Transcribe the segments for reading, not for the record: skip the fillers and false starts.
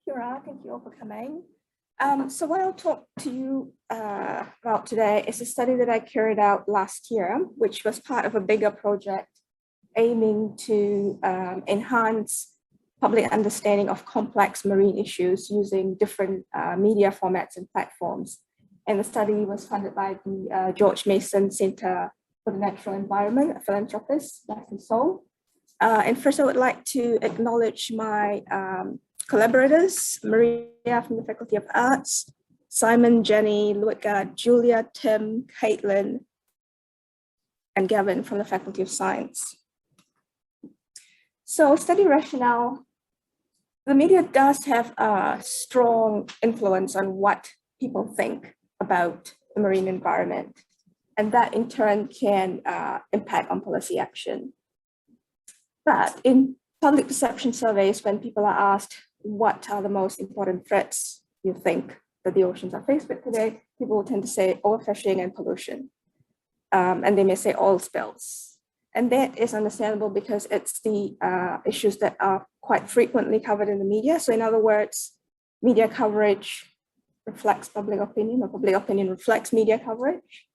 Kira, thank you all for coming. So what I'll talk to you about today is a study that I carried out last year, which was part of a bigger project aiming to enhance public understanding of complex marine issues using different media formats and platforms. And the study was funded by the George Mason Center for the Natural Environment, a philanthropist back in Seoul. And first, I would like to acknowledge my collaborators, Maria from the Faculty of Arts, Simon, Jenny, Ludwika, Julia, Tim, Caitlin, and Gavin from the Faculty of Science. So study rationale, the media does have a strong influence on what people think about the marine environment, and that in turn can impact on policy action. But in public perception surveys, when people are asked what are the most important threats you think that the oceans are faced with today, people will tend to say overfishing and pollution. And they may say oil spills. And that is understandable because it's the issues that are quite frequently covered in the media. So in other words, media coverage reflects public opinion, or public opinion reflects media coverage.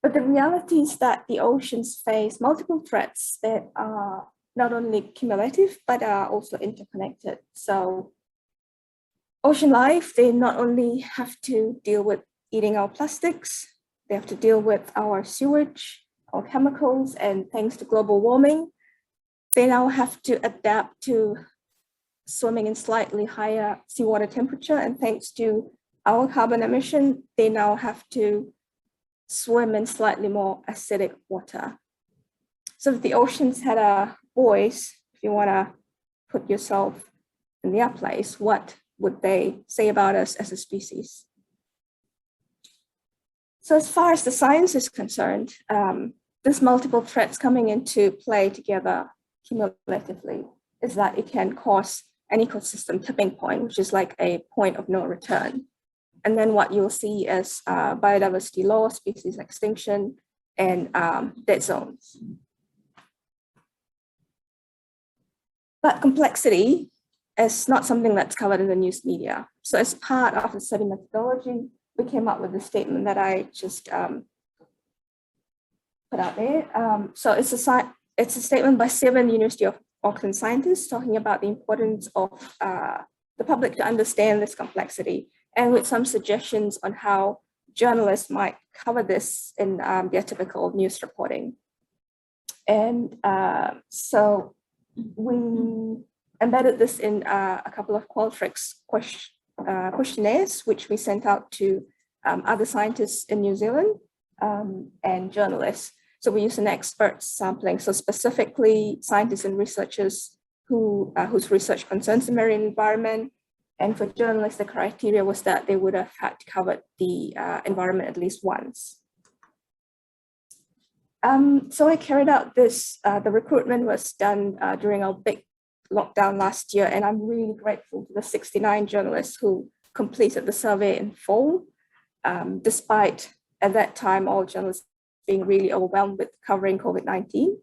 But the reality is that the oceans face multiple threats that are not only cumulative, but are also interconnected. So ocean life, they not only have to deal with eating our plastics, they have to deal with our sewage, our chemicals, and thanks to global warming, they now have to adapt to swimming in slightly higher seawater temperature. And thanks to our carbon emission, they now have to swim in slightly more acidic water. So if the oceans had a voice, if you want to put yourself in their place, what would they say about us as a species? So as far as the science is concerned, this multiple threats coming into play together cumulatively is that it can cause an ecosystem tipping point, which is like a point of no return. And then what you'll see is biodiversity loss, species extinction, and dead zones. But complexity is not something that's covered in the news media. So as part of the study methodology, we came up with a statement that I just put out there. So it's a statement by 7 University of Auckland scientists talking about the importance of the public to understand this complexity, and with some suggestions on how journalists might cover this in their typical news reporting. And so we embedded this in a couple of Qualtrics questionnaires, which we sent out to other scientists in New Zealand and journalists. So we use an expert sampling, so specifically scientists and researchers whose research concerns the marine environment. And for journalists, the criteria was that they would have had covered the environment at least once. So I carried out this, the recruitment was done during our big lockdown last year, and I'm really grateful to the 69 journalists who completed the survey in full, despite at that time all journalists being really overwhelmed with covering COVID-19.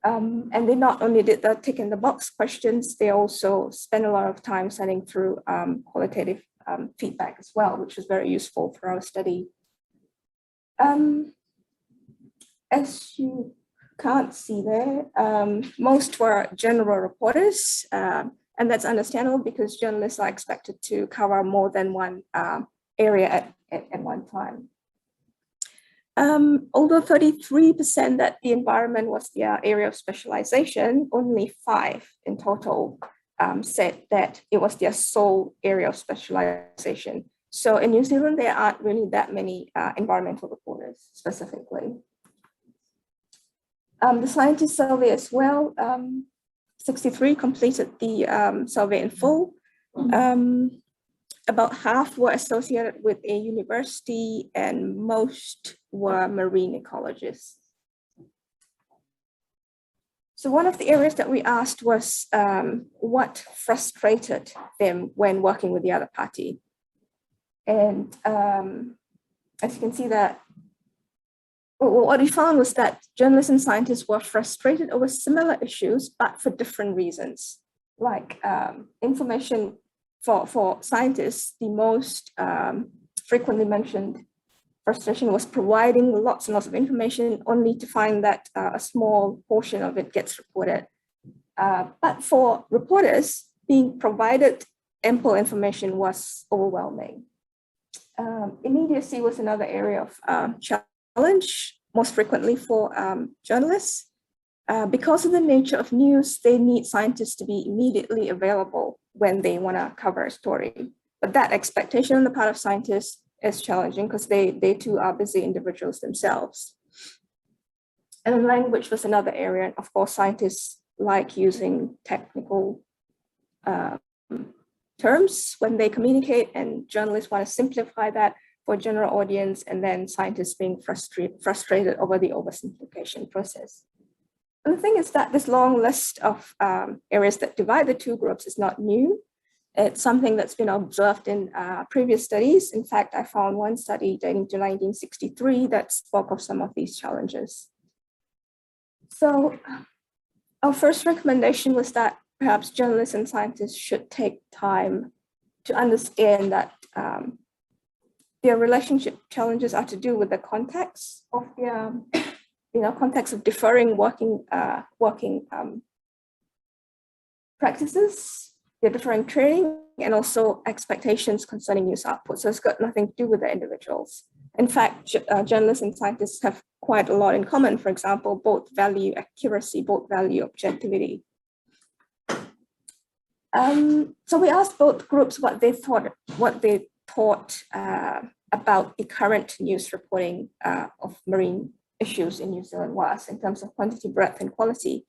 And they not only did the tick in the box questions, they also spent a lot of time sending through qualitative feedback as well, which was very useful for our study. As you can't see there, most were general reporters, and that's understandable because journalists are expected to cover more than one area at one time. Although 33% that the environment was their area of specialization, only 5 in total said that it was their sole area of specialization. So in New Zealand, there aren't really that many environmental reporters specifically. The scientist survey as well, 63 completed the survey in full. About half were associated with a university and most were marine ecologists. So one of the areas that we asked was what frustrated them when working with the other party. And as you can see that, what we found was that journalists and scientists were frustrated over similar issues, but for different reasons. like information for scientists, the most frequently mentioned frustration was providing lots and lots of information only to find that a small portion of it gets reported. But for reporters, being provided ample information was overwhelming. Immediacy was another area of challenge, most frequently for journalists. Because of the nature of news, they need scientists to be immediately available when they want to cover a story. But that expectation on the part of scientists is challenging because they too are busy individuals themselves. And language was another area. And of course, scientists like using technical terms when they communicate, and journalists want to simplify that for general audience, and then scientists being frustrated over the oversimplification process. And the thing is that this long list of areas that divide the two groups is not new. It's something that's been observed in previous studies. In fact, I found one study dating to 1963 that spoke of some of these challenges. So our first recommendation was that perhaps journalists and scientists should take time to understand that their relationship challenges are to do with the context of their, context of differing working practices, their differing training, and also expectations concerning news output. So it's got nothing to do with the individuals. In fact, journalists and scientists have quite a lot in common. For example, both value accuracy, both value objectivity. So we asked both groups what they thought about the current news reporting of marine issues in New Zealand was in terms of quantity, breadth, and quality.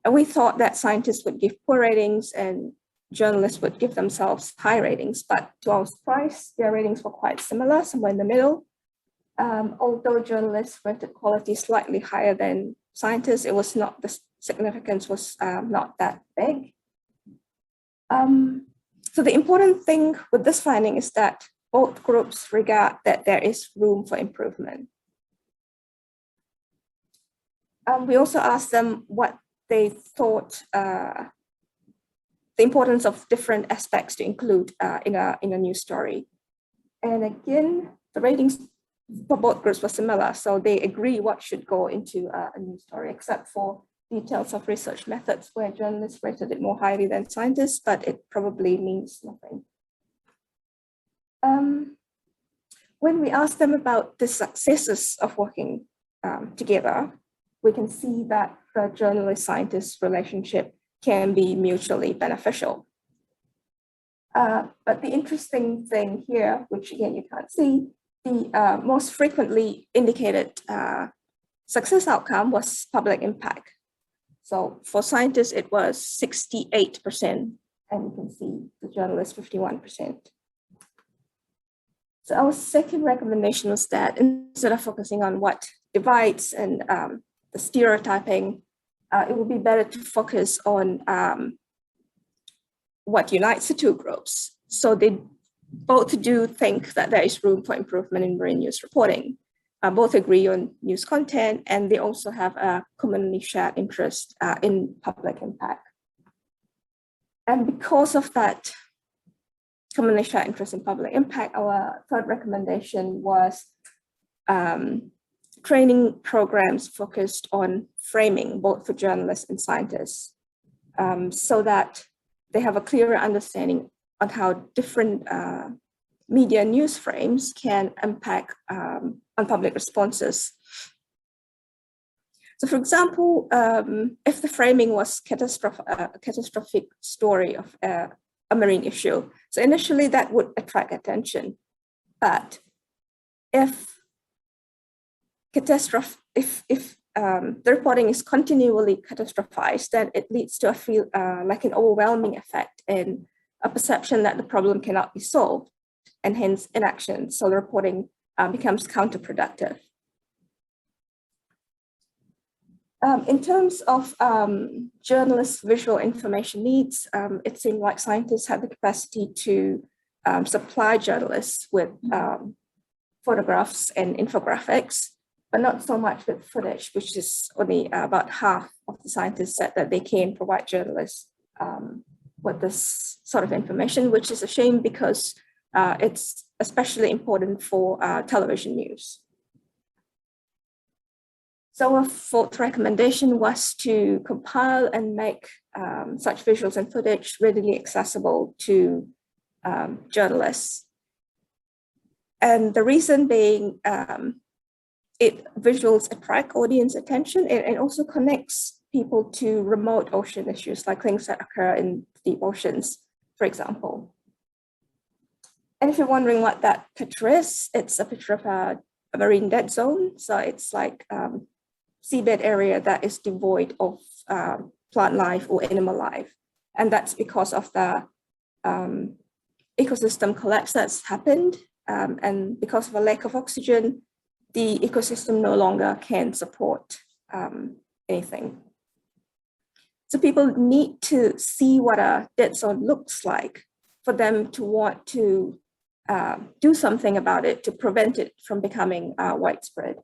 And we thought that scientists would give poor ratings and journalists would give themselves high ratings, but to our surprise, their ratings were quite similar, somewhere in the middle. Although journalists rated quality slightly higher than scientists, it was not, the significance was not that big. So the important thing with this finding is that both groups regard that there is room for improvement. We also asked them what they thought the importance of different aspects to include in a news story. And again, the ratings for both groups were similar. So they agree what should go into a news story, except for details of research methods where journalists rated it more highly than scientists, but it probably means nothing. When we asked them about the successes of working together, we can see that the journalist-scientist relationship can be mutually beneficial. But the interesting thing here, which again you can't see, the most frequently indicated success outcome was public impact. So for scientists, it was 68%, and you can see the journalists 51%. So our second recommendation was that instead of focusing on what divides and the stereotyping, it would be better to focus on what unites the two groups. So they both do think that there is room for improvement in marine news reporting. Both agree on news content, and they also have a commonly shared interest in public impact. And because of that commonly shared interest in public impact, our third recommendation was training programs focused on framing, both for journalists and scientists, so that they have a clearer understanding on how different media news frames can impact on public responses. So for example, if the framing was a catastrophic story of a marine issue, so initially that would attract attention. But if the reporting is continually catastrophized, then it leads to like an overwhelming effect and a perception that the problem cannot be solved, and hence inaction. So the reporting becomes counterproductive. In terms of journalists' visual information needs, it seemed like scientists had the capacity to supply journalists with photographs and infographics, but not so much with footage, which is only about half of the scientists said that they can provide journalists with this sort of information, which is a shame because it's especially important for television news. So our fourth recommendation was to compile and make such visuals and footage readily accessible to journalists. And the reason being, visuals attract audience attention and also connects people to remote ocean issues, like things that occur in deep oceans, for example. And if you're wondering what that picture is, it's a picture of a marine dead zone. So it's like seabed area that is devoid of plant life or animal life. And that's because of the ecosystem collapse that's happened. And because of a lack of oxygen, the ecosystem no longer can support anything. So people need to see what a dead zone looks like for them to want to do something about it to prevent it from becoming widespread.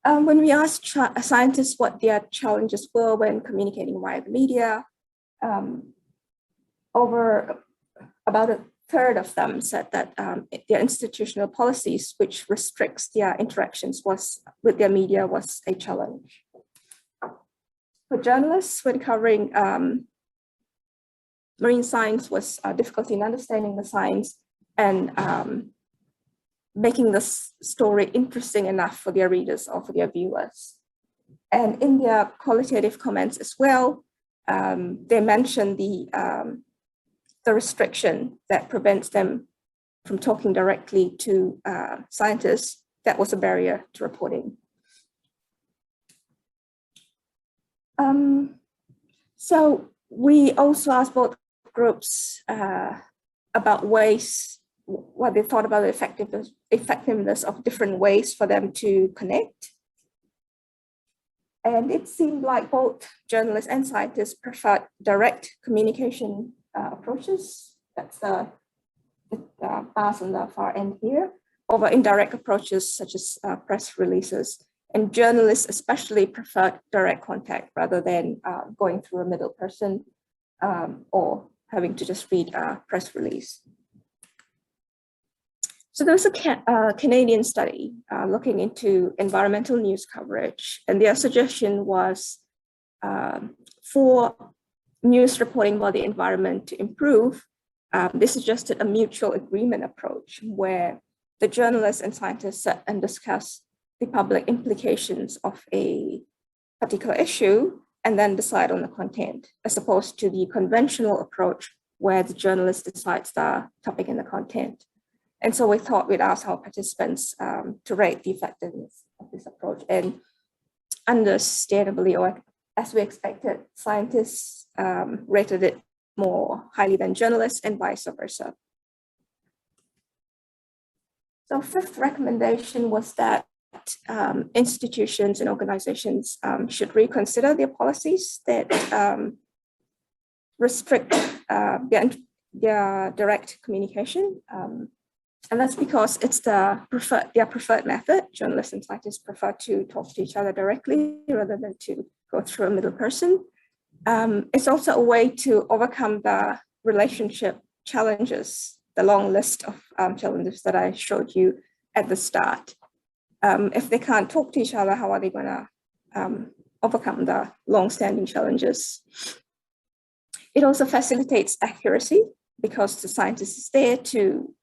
When we asked scientists what their challenges were when communicating via the media, over about a third of them said that their institutional policies, which restricts their interactions with their media, was a challenge. For journalists, when covering marine science, was difficulty in understanding the science and making the story interesting enough for their readers or for their viewers. And in their qualitative comments as well, they mentioned the restriction that prevents them from talking directly to scientists. That was a barrier to reporting. So we also asked both groups about what they thought about the effectiveness of different ways for them to connect. And it seemed like both journalists and scientists preferred direct communication approaches. That's the bars on the far end here, over indirect approaches such as press releases. And journalists especially preferred direct contact rather than going through a middle person or having to just read a press release. So there was a Canadian study looking into environmental news coverage, and their suggestion was for news reporting about the environment to improve, they suggested a mutual agreement approach where the journalists and scientists sit and discuss the public implications of a particular issue and then decide on the content, as opposed to the conventional approach where the journalist decides the topic and the content. And so we thought we'd ask our participants to rate the effectiveness of this approach. And understandably, or as we expected, scientists rated it more highly than journalists and vice versa. So fifth recommendation was that institutions and organizations should reconsider their policies that restrict their direct communication. And that's because it's their preferred method. Journalists and scientists prefer to talk to each other directly rather than to go through a middle person. It's also a way to overcome the relationship challenges, the long list of challenges that I showed you at the start. If they can't talk to each other, how are they going to overcome the long-standing challenges? It also facilitates accuracy because the scientist is there to,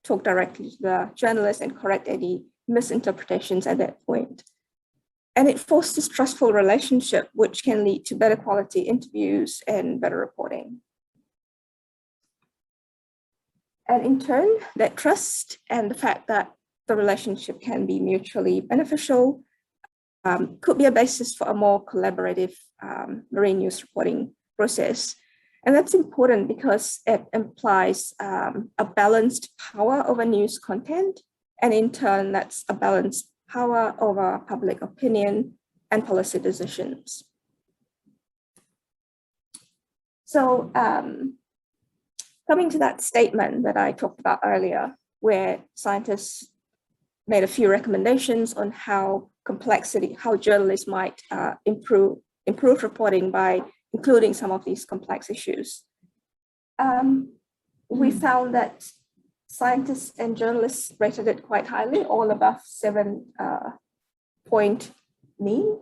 talk directly to the journalist and correct any misinterpretations at that point. And it fosters trustful relationship, which can lead to better quality interviews and better reporting. And in turn, that trust and the fact that the relationship can be mutually beneficial could be a basis for a more collaborative marine news reporting process. And that's important because it implies a balanced power over news content. And in turn, that's a balanced power over public opinion and policy decisions. So coming to that statement that I talked about earlier, where scientists made a few recommendations on how journalists might improve reporting by including some of these complex issues. We found that scientists and journalists rated it quite highly, all above 7-point mean,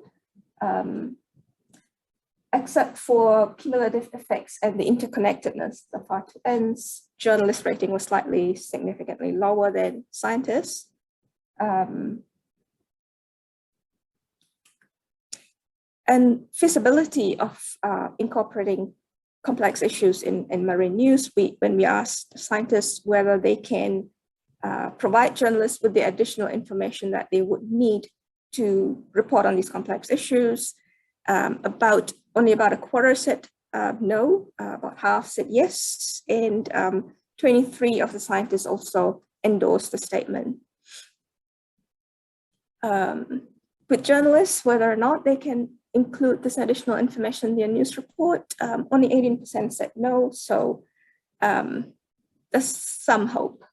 except for cumulative effects and the interconnectedness of our two ends. Journalist rating was significantly lower than scientists. And feasibility of incorporating complex issues in marine news, when we asked scientists whether they can provide journalists with the additional information that they would need to report on these complex issues, only about a quarter said no, about half said yes, and 23 of the scientists also endorsed the statement. With journalists, whether or not they can include this additional information in their news report, only 18% said no, so there's some hope.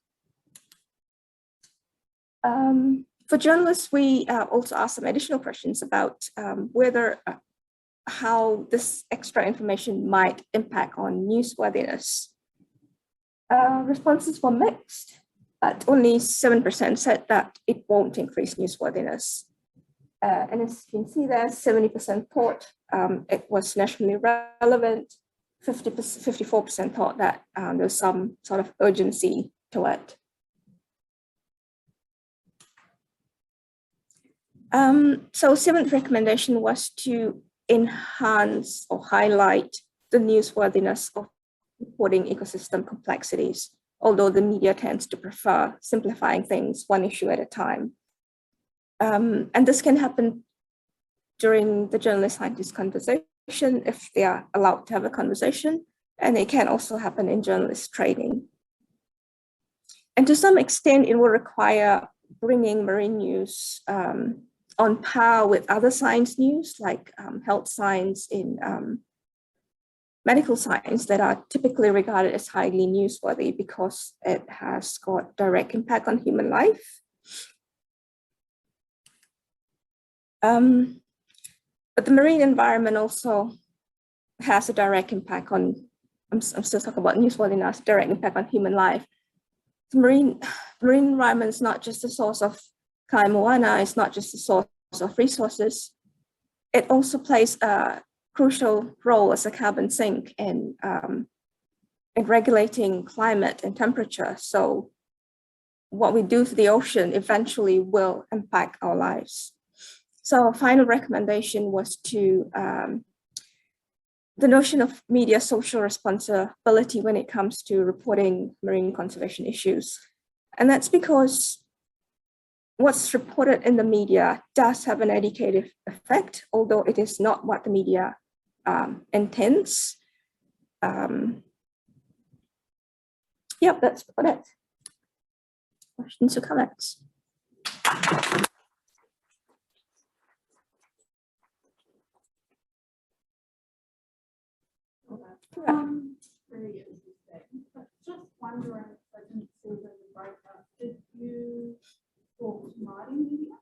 For journalists, we also asked some additional questions about how this extra information might impact on newsworthiness. Responses were mixed, but only 7% said that it won't increase newsworthiness. And as you can see there, 70% thought it was nationally relevant, 54% thought that there was some sort of urgency to it. So seventh recommendation was to enhance or highlight the newsworthiness of reporting ecosystem complexities, although the media tends to prefer simplifying things one issue at a time. And this can happen during the journalist-scientist conversation if they are allowed to have a conversation, and it can also happen in journalist training. And to some extent, it will require bringing marine news on par with other science news, like health science in medical science, that are typically regarded as highly newsworthy because it has got direct impact on human life. But the marine environment also has a direct impact on, I'm still talking about newsworthiness, direct impact on human life. The marine environment is not just a source of kai moana, it's not just a source of resources. It also plays a crucial role as a carbon sink in regulating climate and temperature. So what we do to the ocean eventually will impact our lives. So our final recommendation was to the notion of media social responsibility when it comes to reporting marine conservation issues. And that's because what's reported in the media does have an educative effect, although it is not what the media intends. Yep, that's about it. Questions or comments? Very interesting. But just wondering, I didn't see the breakout. Did you talk to Māori media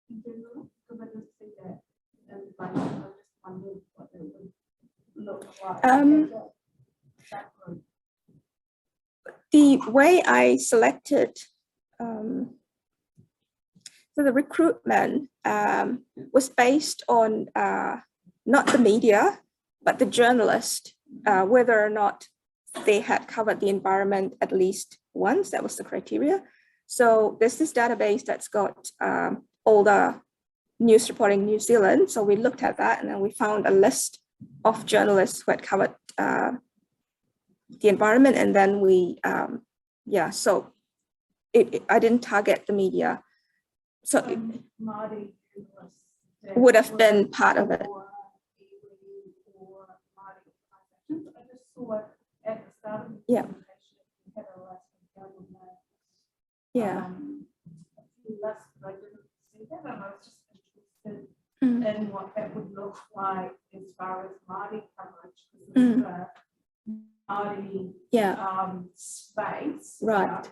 in general? Because I just see that in the breakout. I just wondered what it would look like. The way I selected so the recruitment was based on not the media, but the journalist, whether or not they had covered the environment at least once. That was the criteria. So there's this database that's got all the news reporting in New Zealand. So we looked at that, and then we found a list of journalists who had covered the environment. And then we, so I didn't target the media. So it would have been part of it. At the start of the presentation, we had a list of government. I didn't see that, and I was just interested in what that would look like as far as Māori coverage, because the Māori space, right?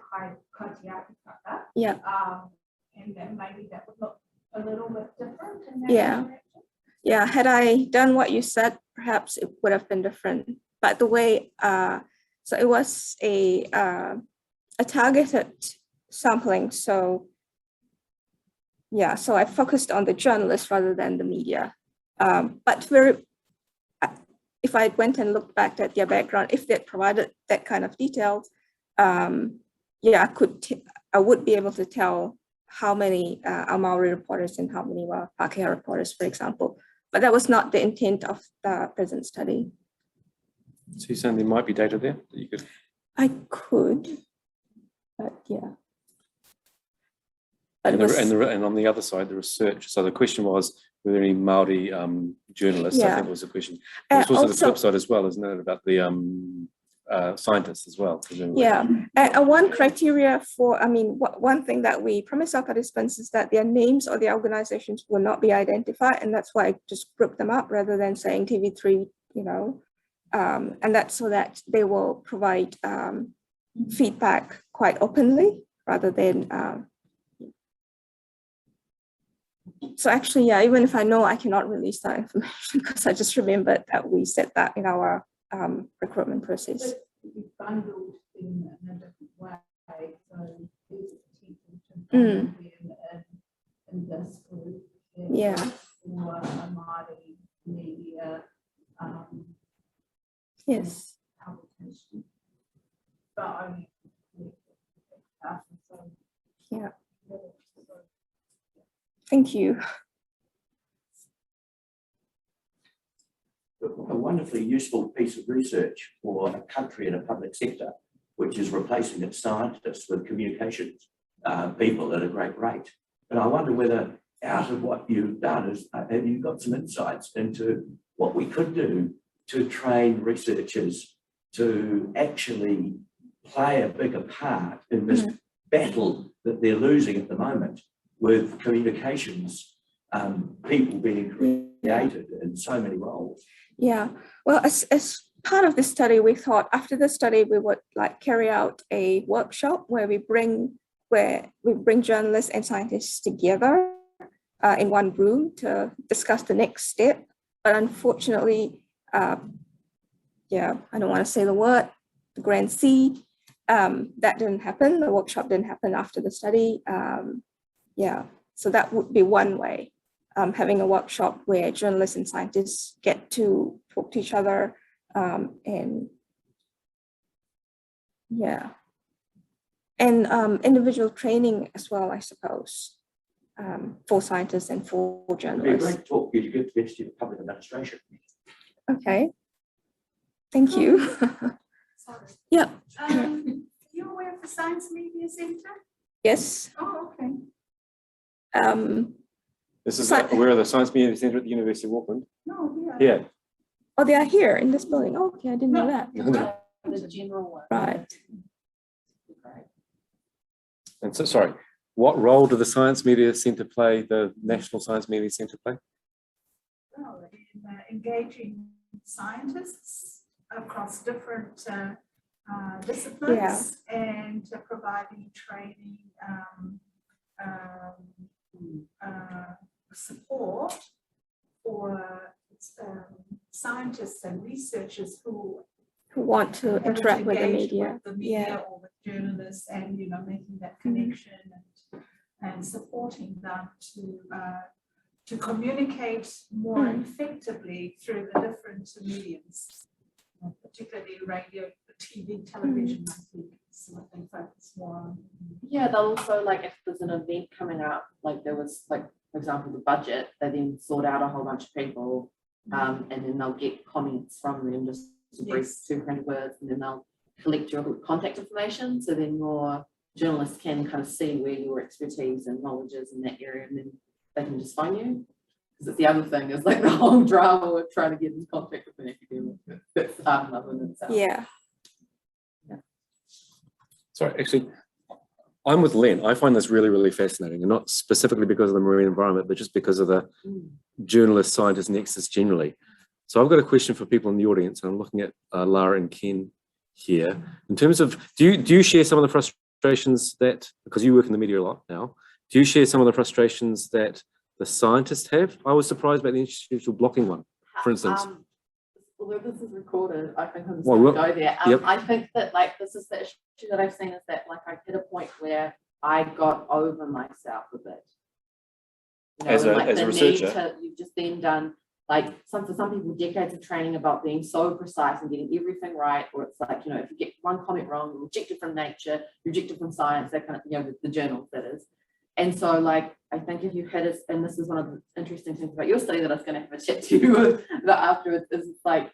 and then maybe that would look a little bit different in that Yeah. direction. Yeah, had I done what you said, perhaps it would have been different. But the way, so it was a targeted sampling. So yeah, so I focused on the journalists rather than the media. But if I went and looked back at their background, if they provided that kind of details, yeah, I would be able to tell how many are Maori reporters and how many were Pākehā reporters, for example. But that was not the intent of the present study. So you're saying there might be data there that you could? I could, but yeah. But And on the other side, the research. So the question was, were there any Maori journalists? I think was the question. There's also the flip side as well, isn't it, about the scientists as well? Presumably. Yeah, one criteria for, one thing that we promised our participants is that their names or their organizations will not be identified, and that's why I just grouped them up rather than saying TV3, and that's so that they will provide feedback quite openly rather than. So actually, yeah, even if I know, I cannot release that information because I just remembered that we said that in our recruitment process. But we bundled in a different way, so there's a potential to in this group. Yeah. For a Māori media Yes. publication. But only Yeah. Thank you. A wonderfully useful piece of research for a country and a public sector, which is replacing its scientists with communications people at a great rate. And I wonder whether out of what you've done, have you got some insights into what we could do to train researchers to actually play a bigger part in this battle that they're losing at the moment with communications people being created in so many roles? Yeah, well, as part of this study, we thought after the study, we would carry out a workshop where we bring journalists and scientists together in one room to discuss the next step. But unfortunately, yeah, I don't want to say the word, the Grand C, that didn't happen. The workshop didn't happen after the study. Yeah, so that would be one way. Having a workshop where journalists and scientists get to talk to each other and yeah, and individual training as well, I suppose, for scientists and for It'd be a journalists. great talk you give to the Institute of Public Administration. Okay, thank you. sorry. Yeah. You're aware of the Science Media Centre? Yes. Oh, okay. This is where are the Science Media Centre at the University of Auckland? No, yeah. Yeah. Oh, they are here in this building. Oh, okay, I didn't know that. The general one. Right. And so, sorry, what role do the Science Media Centre play, the National Science Media Centre play? Well, in engaging scientists across different disciplines and providing training, support for scientists and researchers who Want to interact with the engage media. with the media or with journalists, and making that connection and supporting them to communicate more effectively through the different mediums, particularly radio, TV, television. I think something focus more on. Yeah, they'll also, if there's an event coming up, there was, for example, the budget, they then sort out a whole bunch of people and then they'll get comments from them, just a brief 200 words, and then they'll collect your contact information, so then your journalists can kind of see where your expertise and knowledge is in that area, and then they can just phone you. Because it's the other thing is the whole drama of trying to get in contact with an academic. That's hard enough in itself. Yeah. Sorry, actually, I'm with Len. I find this really, really fascinating, and not specifically because of the marine environment, but just because of the journalist-scientist nexus generally. So I've got a question for people in the audience, and I'm looking at Lara and Ken here. In terms of, do you share some of the frustrations that, because you work in the media a lot now, Do you share some of the frustrations that the scientists have? I was surprised about the institutional blocking one, for instance. Although this is recorded, I think I'm just Well, going to go there. yep. I think that like this is the issue that I've seen is that like I hit a point where I got over myself a bit. You know, As and, a- like, as a the need researcher? you've just then done like for some people decades of training about being so precise and getting everything right, or it's like, you know, if you get one comment wrong, you're rejected from nature, rejected from science, that kind of, you know, the journals that is. And so like, I think if you hit us, and this is one of the interesting things about your study that I was going to have a chat to you about afterwards, is it's like,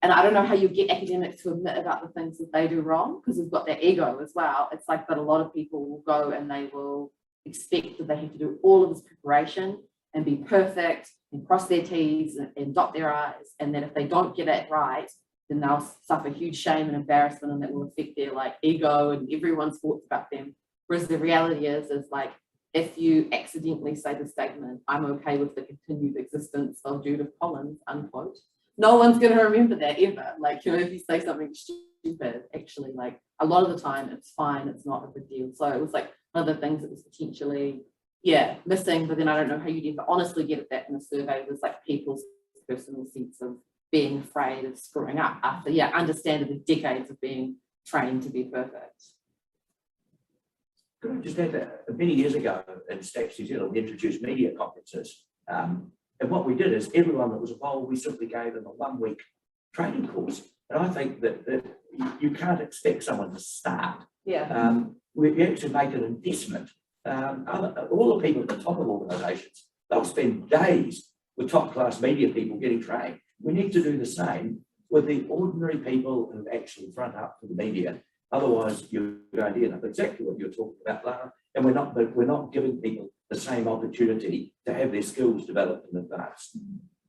and I don't know how you get academics to admit about the things that they do wrong, because we've got that ego as well. It's like, but a lot of people will go and they will expect that they have to do all of this preparation and be perfect and cross their T's and dot their I's. And then if they don't get it right, then they'll suffer huge shame and embarrassment, and that will affect their like ego and everyone's thoughts about them. Whereas the reality is like, if you accidentally say the statement, I'm okay with the continued existence of Judith Collins, unquote, no one's going to remember that ever. Like, you know, if you say something stupid, actually, like a lot of the time it's fine, it's not a big deal. So it was like one of the things that was potentially, yeah, missing, but then I don't know how you'd ever honestly get at that in a survey, was like people's personal sense of being afraid of screwing up after, yeah, understandably decades of being trained to be perfect. Could I just add that many years ago in Stats New Zealand, we introduced media conferences. And what we did is everyone that was involved, we simply gave them a 1-week training course. And I think that you can't expect someone to start. Yeah. We actually make an investment. All the people at the top of organisations, they'll spend days with top-class media people getting trained. We need to do the same with the ordinary people who actually front up for the media. Otherwise, you're going to end up exactly what you're talking about, Lara. And we're not giving people the same opportunity to have their skills developed in advance.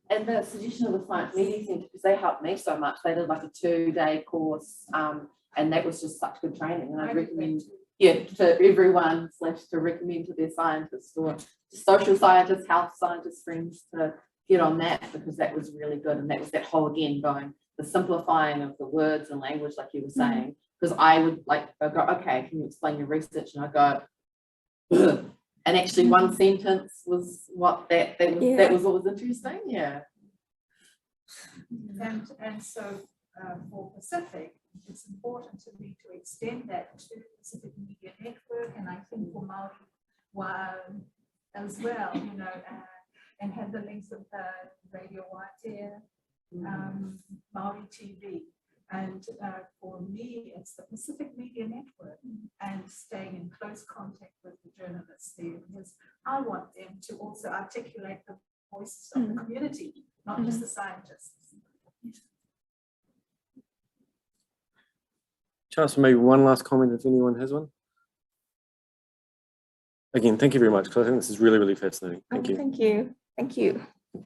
And the suggestion of the Science Media Centre, because they helped me so much, they did like a 2-day course, and that was just such good training. And I recommend, yeah, to everyone / to recommend to their scientists or social scientists, health scientists, friends to get on that, because that was really good. And that was that whole, again, going, the simplifying of the words and language, like you were saying, because I would like go, okay, can you explain your research? And I go, ugh. And actually one sentence was what that was what was interesting. Yeah. And so for Pacific, it's important to me to extend that to Pacific Media Network, and I think for Maori as well, you know, and have the links of Radio Waitea, Maori TV. And for me, it's the Pacific Media Network and staying in close contact with the journalists there, because I want them to also articulate the voices of the community, not just the scientists. Chance for maybe one last comment if anyone has one. Again, thank you very much, because I think this is really, really fascinating. Thank you. Thank you. Thank you.